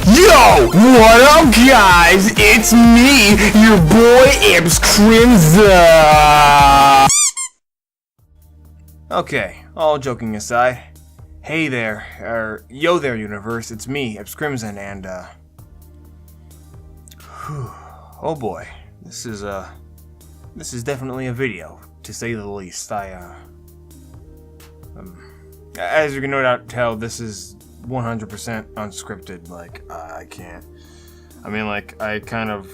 Yo, what up guys? It's me, your boy Ibs Crimson. Okay, all joking aside, hey there, yo there universe, it's me, Ibs Crimson, and oh boy, this is definitely a video, to say the least. As you can no doubt tell, this is 100% unscripted. I kind of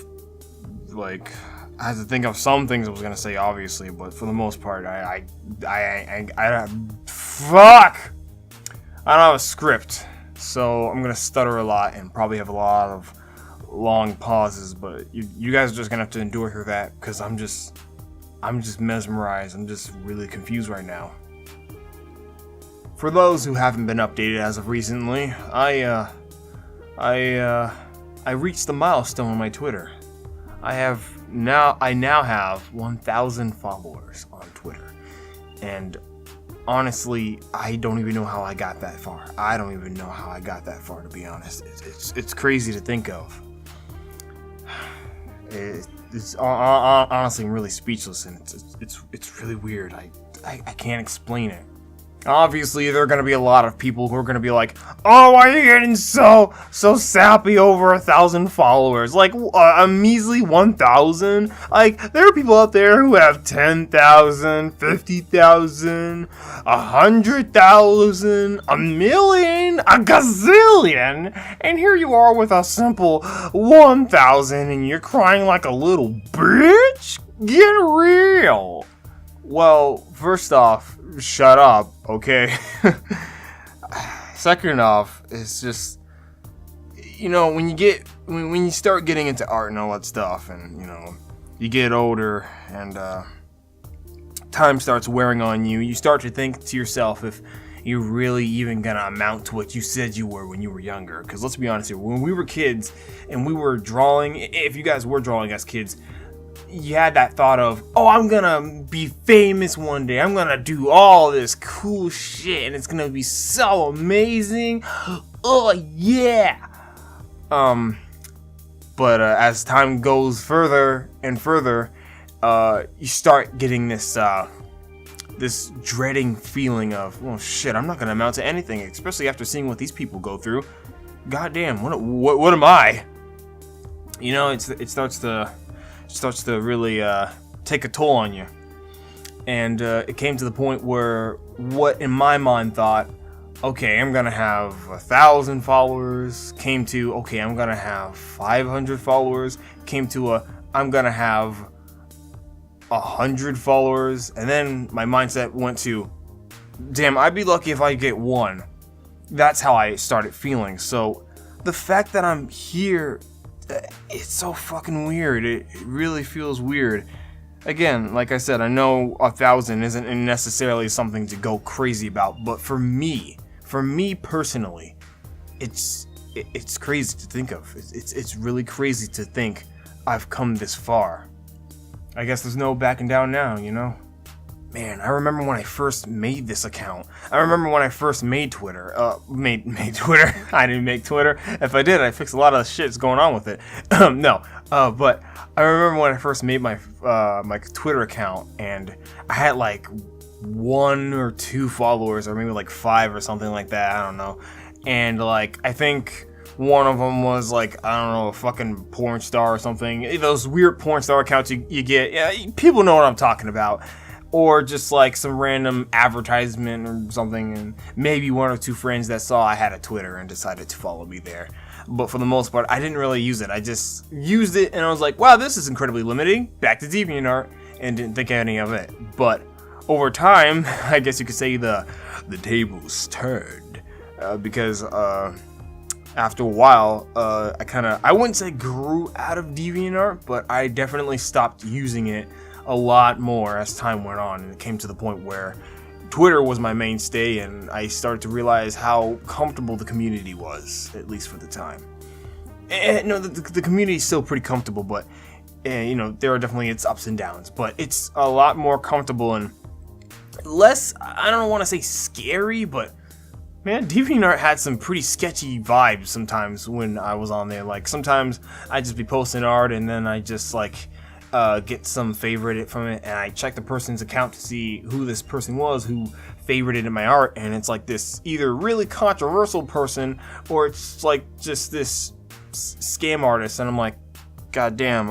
had to think of some things I was gonna say, obviously, but for the most part, I don't have a script, so I'm gonna stutter a lot and probably have a lot of long pauses. But you guys are just gonna have to endure through that, because I'm just mesmerized. I'm just really confused right now. For those who haven't been updated as of recently, I reached the milestone on my Twitter. I now have 1,000 followers on Twitter, and honestly, I don't even know how I got that far. To be honest. It's crazy to think of. It's honestly, I'm really speechless, and it's really weird. I can't explain it. Obviously, there are gonna be a lot of people who are gonna be like, "Oh, why are you getting so sappy over 1,000 followers? Like a measly 1,000? Like, there are people out there who have 10,000, 50,000, 100,000, a million, a gazillion, and here you are with a simple 1,000, and you're crying like a little bitch? Get real." Well, first off, shut up, okay? Second off, it's just, when you start getting into art and all that stuff, and you get older and time starts wearing on you, you start to think to yourself if you're really even gonna amount to what you said you were when you were younger. Because let's be honest here, when we were kids and we were drawing, if you guys were drawing as kids, you had that thought of, oh, I'm gonna be famous one day. I'm gonna do all this cool shit, and it's gonna be so amazing. Oh yeah. But as time goes further and further, you start getting this dreading feeling of, well, shit, I'm not gonna amount to anything, especially after seeing what these people go through. Goddamn, what am I? It starts to really take a toll on you. And it came to the point where what in my mind thought, okay, I'm gonna have 1,000 followers, came to, okay, I'm gonna have 500 followers, came to I'm gonna have 100 followers, and then my mindset went to, damn, I'd be lucky if I get one. That's how I started feeling. So the fact that I'm here, it's so fucking weird. It really feels weird. Again, like I said, I know 1,000 isn't necessarily something to go crazy about, but for me personally, it's crazy to think of. It's really crazy to think I've come this far. I guess there's no backing down now, Man, I remember when I first made this account. I remember when I first made Twitter. Made Twitter. I didn't make Twitter. If I did, I fixed a lot of the shit that's going on with it. No. But I remember when I first made my my Twitter account, and I had like 1 or 2 followers, or maybe like 5 or something like that. I don't know. And I think one of them was a fucking porn star or something. Those weird porn star accounts you get. Yeah, people know what I'm talking about. Or just some random advertisement or something, and maybe 1 or 2 friends that saw I had a Twitter and decided to follow me there. But for the most part, I didn't really use it. I just used it and I was like, wow, this is incredibly limiting. Back to DeviantArt, and didn't think any of it. But over time, I guess you could say the tables turned, because after a while, I wouldn't say grew out of DeviantArt, but I definitely stopped using it a lot more as time went on, and it came to the point where Twitter was my mainstay, and I started to realize how comfortable the community was, at least for the time. And no, the community is still pretty comfortable, but there are definitely its ups and downs, but it's a lot more comfortable and less, I don't want to say scary, but Man, DeviantArt had some pretty sketchy vibes sometimes when I was on there. Like, sometimes I'd just be posting art and then I just, like, get some favorite from it, and I check the person's account to see who this person was who favorited my art, and it's like this either really controversial person or it's like just this scam artist, and I'm like, god damn,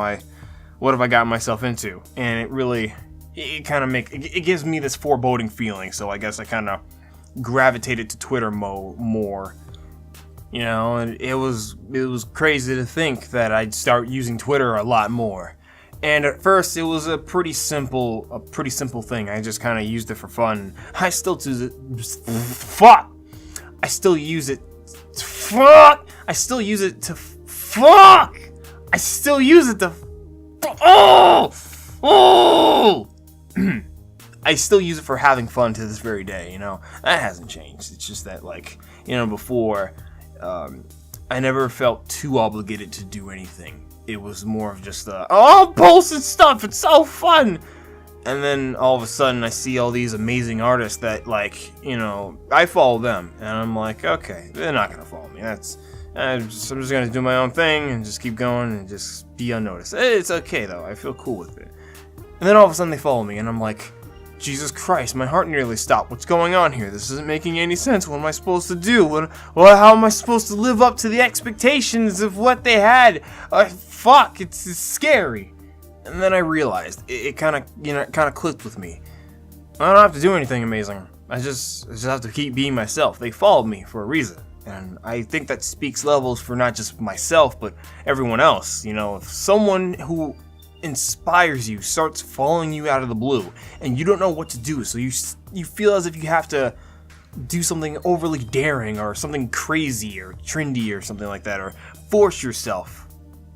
what have I gotten myself into? And it really, it kind of it gives me this foreboding feeling, so I guess I kind of gravitated to Twitter more, you know. And it was crazy to think that I'd start using Twitter a lot more. And at first, it was a pretty simple thing. I just kind of used it for fun. I still use it. Fuck. I still use it. Fuck. I still use it to. Fuck. I still use it to. Oh. I still use it for having fun to this very day. You know, that hasn't changed. It's just that, like, you know, before, I never felt too obligated to do anything. It was more of just I'm posting stuff, it's so fun! And then all of a sudden I see all these amazing artists that, like, you know, I follow them, and I'm like, okay, they're not gonna follow me. I'm just gonna do my own thing and just keep going and just be unnoticed. It's okay though, I feel cool with it. And then all of a sudden they follow me, and I'm like, Jesus Christ, my heart nearly stopped. What's going on here? This isn't making any sense. What am I supposed to do? How am I supposed to live up to the expectations of what they had? Fuck, it's scary. And then I realized it kind of clicked with me. I don't have to do anything amazing. I just have to keep being myself. They followed me for a reason, and I think that speaks levels for not just myself but everyone else. You know, if someone who inspires you starts following you out of the blue and you don't know what to do, so you feel as if you have to do something overly daring or something crazy or trendy or something like that, or force yourself,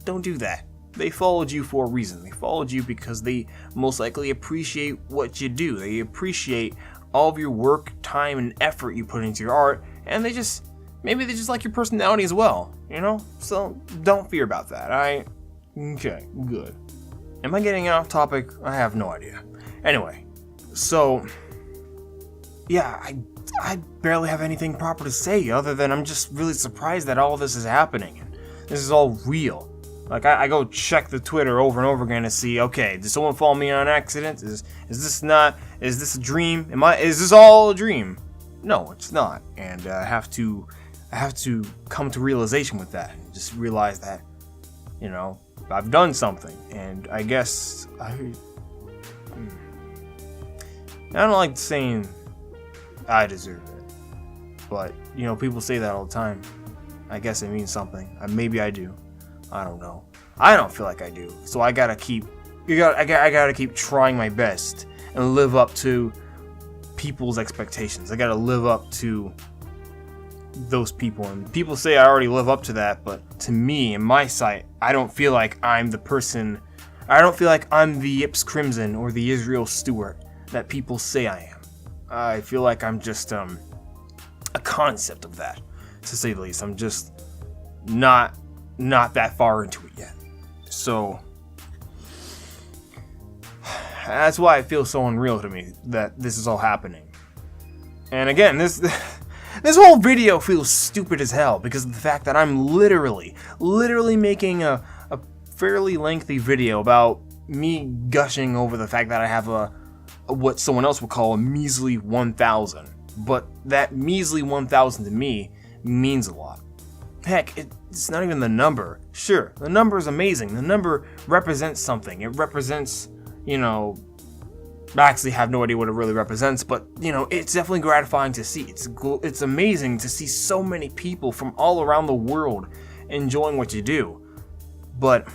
don't do that. They followed you for a reason. They followed you because they most likely appreciate what you do. They appreciate all of your work, time, and effort you put into your art, and maybe they just like your personality as well, you know? So don't fear about that. Okay, good. Am I getting off topic? I have no idea. Anyway, so yeah, I barely have anything proper to say other than I'm just really surprised that all of this is happening. And this is all real. Like, I go check the Twitter over and over again to see, okay, did someone follow me on accident? Is this a dream? Is this all a dream? No, it's not. And I have to come to realization with that. Just realize that, you know, I've done something, and I guess I don't like saying I deserve it, but, you know, people say that all the time. I guess it means something. Maybe I do. I don't know. I don't feel like I do. So I gotta keep trying my best and live up to people's expectations. I gotta live up to those people, and people say I already live up to that, but to me, in my sight, I don't feel like I'm the person. I don't feel like I'm the Yips Crimson or the Israel Stewart that people say I am. I feel like I'm just a concept of that, to say the least. I'm just not that far into it yet. So that's why it feels so unreal to me that this is all happening. And again, this whole video feels stupid as hell because of the fact that I'm literally making a fairly lengthy video about me gushing over the fact that I have what someone else would call a measly 1,000. But that measly 1,000 to me means a lot. Heck, it's not even the number. Sure, the number is amazing. The number represents something. It represents, you know, I actually have no idea what it really represents, but, you know, it's definitely gratifying to see. It's amazing to see so many people from all around the world enjoying what you do. But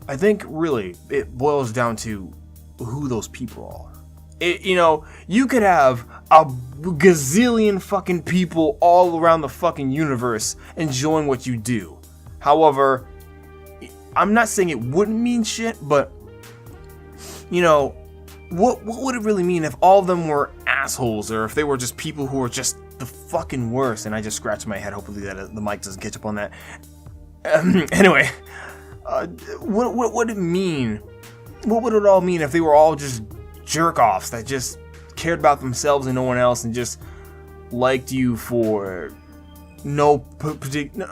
I think really it boils down to who those people are. You know, you could have a gazillion fucking people all around the fucking universe enjoying what you do. However, I'm not saying it wouldn't mean shit, but, you know, what would it really mean if all of them were assholes, or if they were just people who were just the fucking worst? And I just scratched my head, hopefully that the mic doesn't catch up on that. Anyway, what would it mean? What would it all mean if they were all just jerk-offs that just cared about themselves and no one else and just liked you for no particular,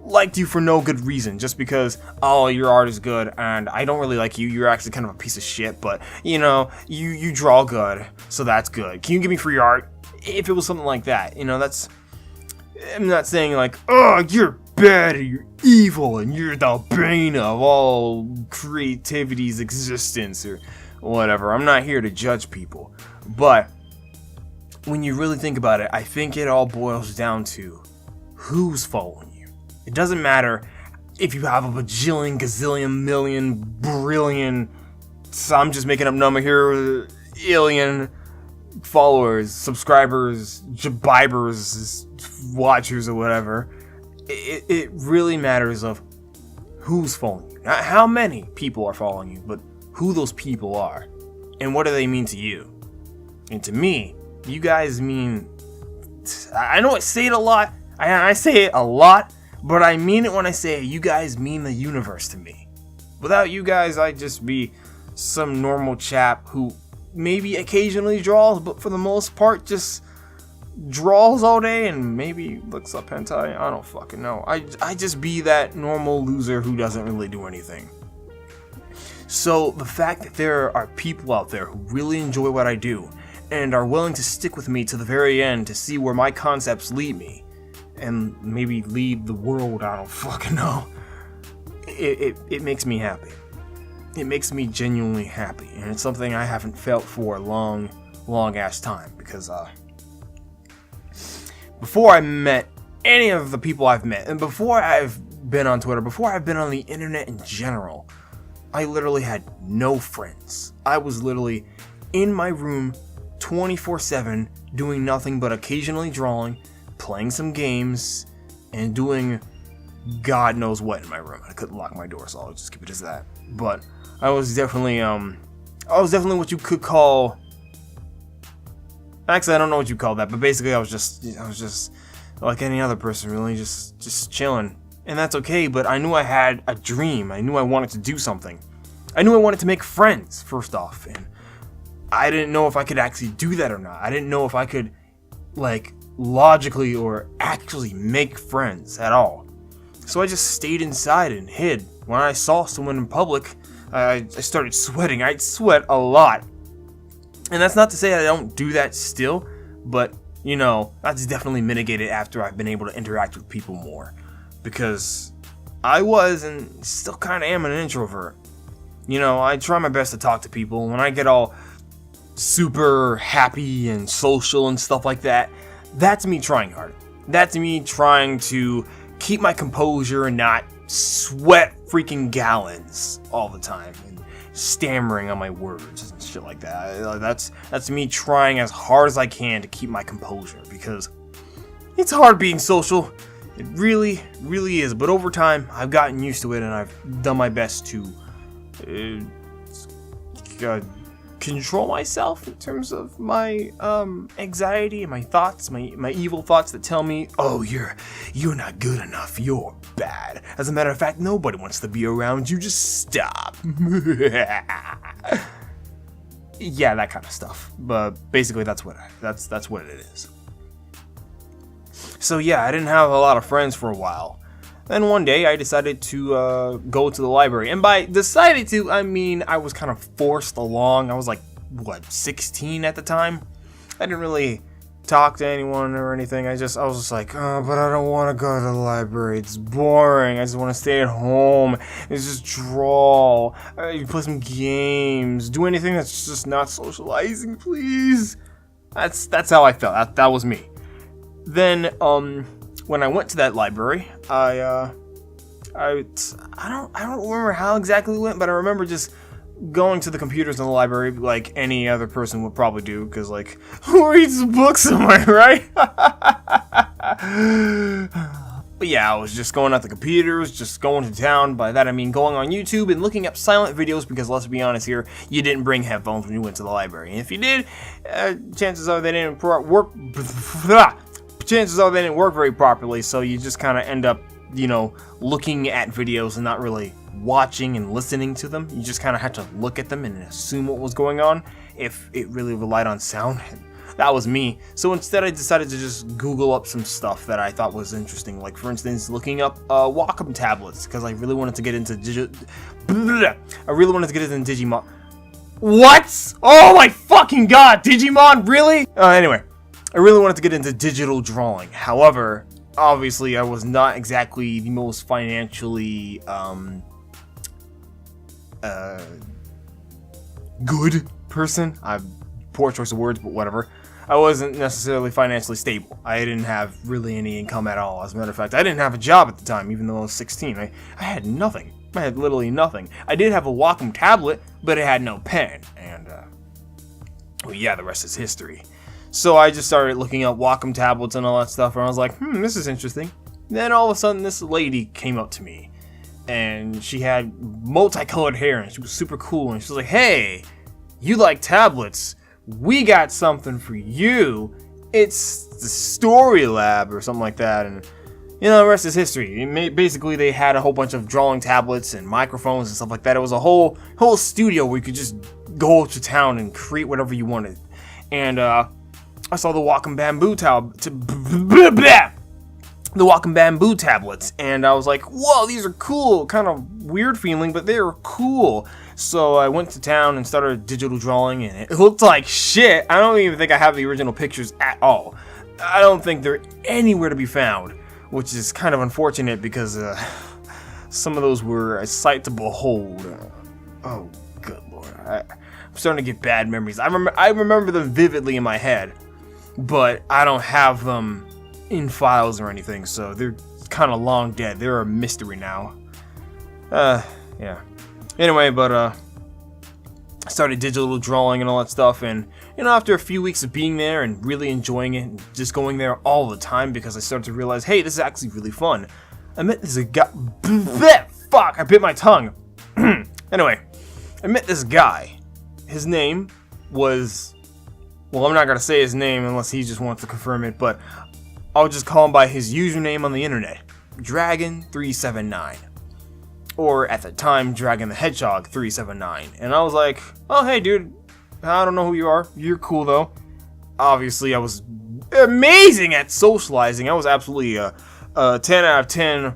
liked you for no good reason, just because, oh, your art is good and I don't really like you, you're actually kind of a piece of shit, but you know, you draw good, so that's good. Can you give me free art? If it was something like that, you know, that's, I'm not saying like, oh, you're bad or you're evil and you're the bane of all creativity's existence or whatever. I'm not here to judge people, but when you really think about it, I think it all boils down to who's following you. It doesn't matter if you have a bajillion, gazillion, million, brilliant, so I'm just making up number here, alien followers, subscribers, jabibers, watchers, or whatever. It really matters of who's following you. Not how many people are following you, but who those people are and what do they mean to you. And to me, you guys mean, I know I say it a lot, I say it a lot, but I mean it when I say it. You guys mean the universe to me. Without you guys, I'd just be some normal chap who maybe occasionally draws, but for the most part just draws all day and maybe looks up hentai. I don't fucking know. I just be that normal loser who doesn't really do anything. So the fact that there are people out there who really enjoy what I do and are willing to stick with me to the very end to see where my concepts lead me, and maybe lead the world, I don't fucking know. It makes me happy. It makes me genuinely happy, and it's something I haven't felt for a long ass time, because before I met any of the people I've met, and before I've been on Twitter, before I've been on the internet in general, I literally had no friends. I was literally in my room 24/7 doing nothing but occasionally drawing, playing some games, and doing God knows what in my room. I couldn't lock my door, so I'll just keep it as that. But I was definitely what you could call, actually I don't know what you call that, but basically I was just like any other person, really, just chilling. And that's okay, but I knew I had a dream. I knew I wanted to do something. I knew I wanted to make friends, first off, and I didn't know if I could actually do that or not. I didn't know if I could, like, logically or actually make friends at all. So I just stayed inside and hid. When I saw someone in public, I started sweating. I'd sweat a lot. And that's not to say I don't do that still, but, you know, that's definitely mitigated after I've been able to interact with people more. Because I was, and still kind of am, an introvert. You know, I try my best to talk to people. When I get all super happy and social and stuff like that, that's me trying hard. That's me trying to keep my composure and not sweat freaking gallons all the time and stammering on my words and shit like that. That's me trying as hard as I can to keep my composure, because it's hard being social. It really, really is. But over time, I've gotten used to it, and I've done my best to control myself in terms of my anxiety and my thoughts, my evil thoughts that tell me, oh, you're not good enough, you're bad. As a matter of fact, nobody wants to be around you, just stop. Yeah, that kind of stuff. But basically that's what it is. So yeah, I didn't have a lot of friends for a while. Then one day I decided to go to the library. And by decided to, I mean I was kind of forced along. I was like, 16 at the time? I didn't really talk to anyone or anything. I was just like, oh, but I don't want to go to the library. It's boring. I just want to stay at home and just draw. Play some games. Do anything that's just not socializing, please. That's how I felt. That was me. Then, when I went to that library, I don't remember how exactly it went, but I remember just going to the computers in the library like any other person would probably do, because, like, who reads books, am I right? But yeah, I was just going at the computers, just going to town. By that I mean going on YouTube and looking up silent videos, because let's be honest here, you didn't bring headphones when you went to the library. And if you did, chances are they didn't work. Chances are they didn't work very properly, so you just kind of end up, you know, looking at videos and not really watching and listening to them. You just kind of had to look at them and assume what was going on if it really relied on sound. And that was me. So instead I decided to just Google up some stuff that I thought was interesting. Like for instance, looking up Wacom tablets, because I really wanted to get into Digimon. What? Oh my fucking god, Digimon, really? Anyway, I really wanted to get into digital drawing. However, obviously I was not exactly the most financially good person. Poor choice of words, but whatever. I wasn't necessarily financially stable. I didn't have really any income at all. As a matter of fact, I didn't have a job at the time, even though I was 16. I had nothing. I had literally nothing. I did have a Wacom tablet, but it had no pen. And, well, yeah, the rest is history. So I just started looking up Wacom tablets and all that stuff, and I was like, this is interesting. Then all of a sudden, this lady came up to me, and she had multicolored hair, and she was super cool, and she was like, hey, you like tablets? We got something for you. It's the Story Lab or something like that, and the rest is history. Basically, they had a whole bunch of drawing tablets and microphones and stuff like that. It was a whole studio where you could just go to town and create whatever you wanted. And I saw the Wacom Bamboo tablets, and I was like, whoa, these are cool. Kind of weird feeling, but they were cool. So I went to town and started digital drawing, and it looked like shit. I don't even think I have the original pictures at all. I don't think they're anywhere to be found, which is kind of unfortunate because some of those were a sight to behold. Oh, good lord. I'm starting to get bad memories. I remember them vividly in my head, but I don't have them in files or anything, so they're kind of long dead. They're a mystery now. Yeah. Anyway, but I started digital drawing and all that stuff, and after a few weeks of being there and really enjoying it, and just going there all the time because I started to realize, hey, this is actually really fun. I met this guy. Fuck! I bit my tongue. Anyway, I met this guy. His name was, well, I'm not gonna say his name unless he just wants to confirm it, but I'll just call him by his username on the internet, Dragon379. Or at the time, Dragon the Hedgehog 379. And I was like, oh, hey, dude, I don't know who you are. You're cool, though. Obviously, I was amazing at socializing. I was absolutely a 10 out of 10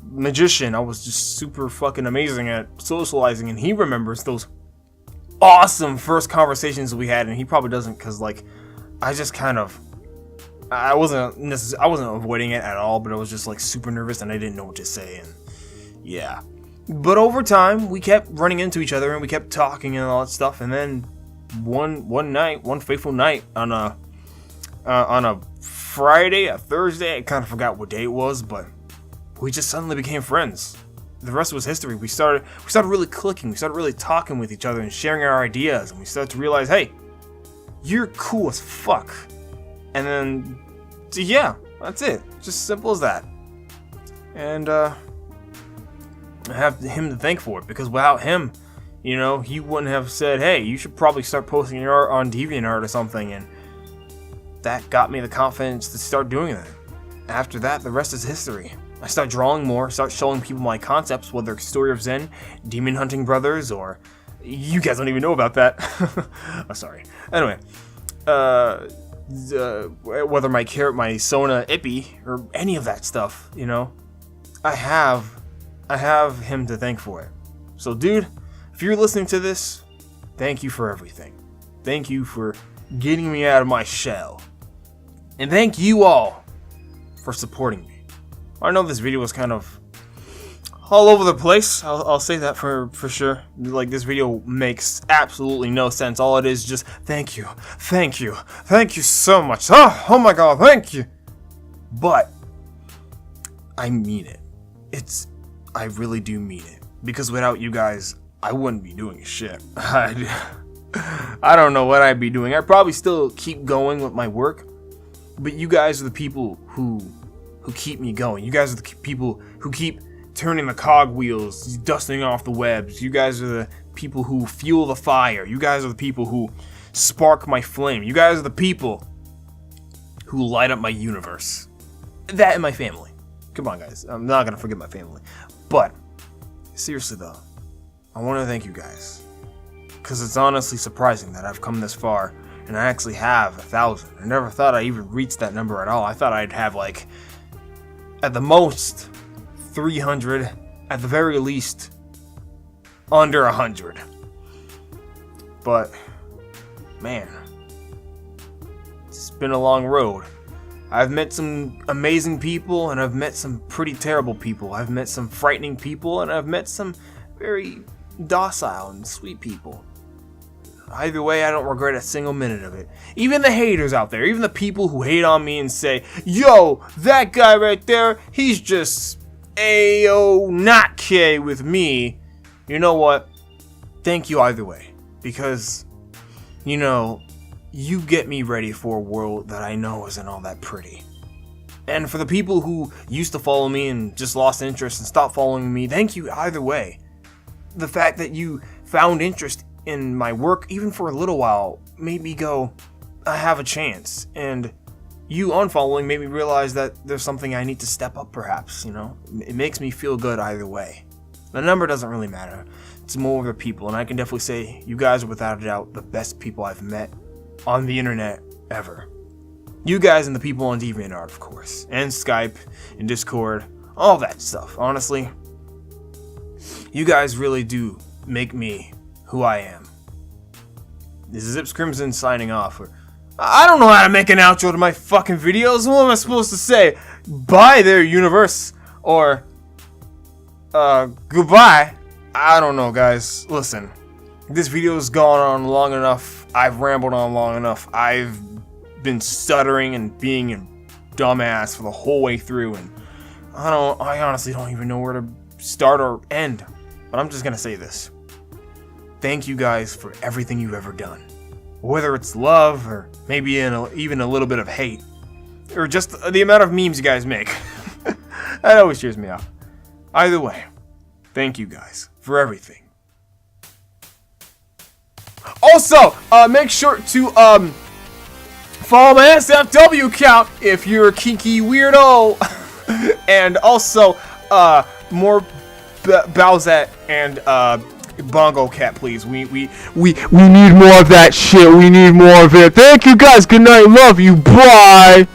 magician. I was just super fucking amazing at socializing. And he remembers those awesome first conversations we had. And he probably doesn't because, like, I just kind of... I wasn't avoiding it at all, but I was just like super nervous and I didn't know what to say, and yeah. But over time, we kept running into each other and we kept talking and all that stuff, and then one fateful night on a Friday, a Thursday, I kind of forgot what day it was, but we just suddenly became friends. The rest was history. We started really clicking. We started really talking with each other and sharing our ideas, and we started to realize, hey, you're cool as fuck. And then, yeah, that's it. Just simple as that. And, I have him to thank for it, because without him, he wouldn't have said, hey, you should probably start posting your art on DeviantArt or something, and that got me the confidence to start doing that. After that, the rest is history. I start drawing more, start showing people my concepts, whether it's Story of Zen, Demon Hunting Brothers, or... You guys don't even know about that. Oh, sorry. Anyway, whether my Sona Ippy or any of that stuff, I have him to thank for it. So, dude, if you're listening to this, thank you for everything. Thank you for getting me out of my shell. And thank you all for supporting me. I know this video was kind of all over the place. I'll say that for sure. Like, this video makes absolutely no sense. All it is just thank you so much. Oh my god, thank you. But I mean it. I really do mean it, because without you guys, I wouldn't be doing shit. I don't know what I'd be doing. I'd probably still keep going with my work, but you guys are the people who keep me going. You guys are the people who keep turning the cogwheels, dusting off the webs. You guys are the people who fuel the fire. You guys are the people who spark my flame. You guys are the people who light up my universe. That and my family. Come on, guys. I'm not gonna forget my family. But seriously though, I want to thank you guys. Because it's honestly surprising that I've come this far and I actually have 1,000. I never thought I'd even reach that number at all. I thought I'd have like, at the most, 300, at the very least, under 100. But, man, it's been a long road. I've met some amazing people, and I've met some pretty terrible people. I've met some frightening people, and I've met some very docile and sweet people. Either way, I don't regret a single minute of it. Even the haters out there, even the people who hate on me and say, yo, that guy right there, he's just A.O. not K with me. You know what? Thank you either way. Because, you know, you get me ready for a world that I know isn't all that pretty. And for the people who used to follow me and just lost interest and stopped following me, thank you either way. The fact that you found interest in my work, even for a little while, made me go, I have a chance. And you unfollowing made me realize that there's something I need to step up, perhaps, you know? It makes me feel good either way. The number doesn't really matter. It's more of the people, and I can definitely say you guys are without a doubt the best people I've met on the internet ever. You guys and the people on DeviantArt, of course, and Skype, and Discord, all that stuff. Honestly, you guys really do make me who I am. This is Zips Crimson signing off. I don't know how to make an outro to my fucking videos. What am I supposed to say? Bye there, universe. Or, goodbye. I don't know, guys. Listen, this video's gone on long enough. I've rambled on long enough. I've been stuttering and being a dumbass for the whole way through, and I honestly don't even know where to start or end. But I'm just gonna say this. Thank you guys for everything you've ever done. Whether it's love, or maybe even a little bit of hate, or just the amount of memes you guys make. That always cheers me up. Either way, thank you guys for everything. Also, make sure to follow my SFW account if you're a kinky weirdo. And also, more Bowsette and Bongo Cat, please. We need more of that shit. We need more of it. Thank you guys. Good night. Love you. Bye.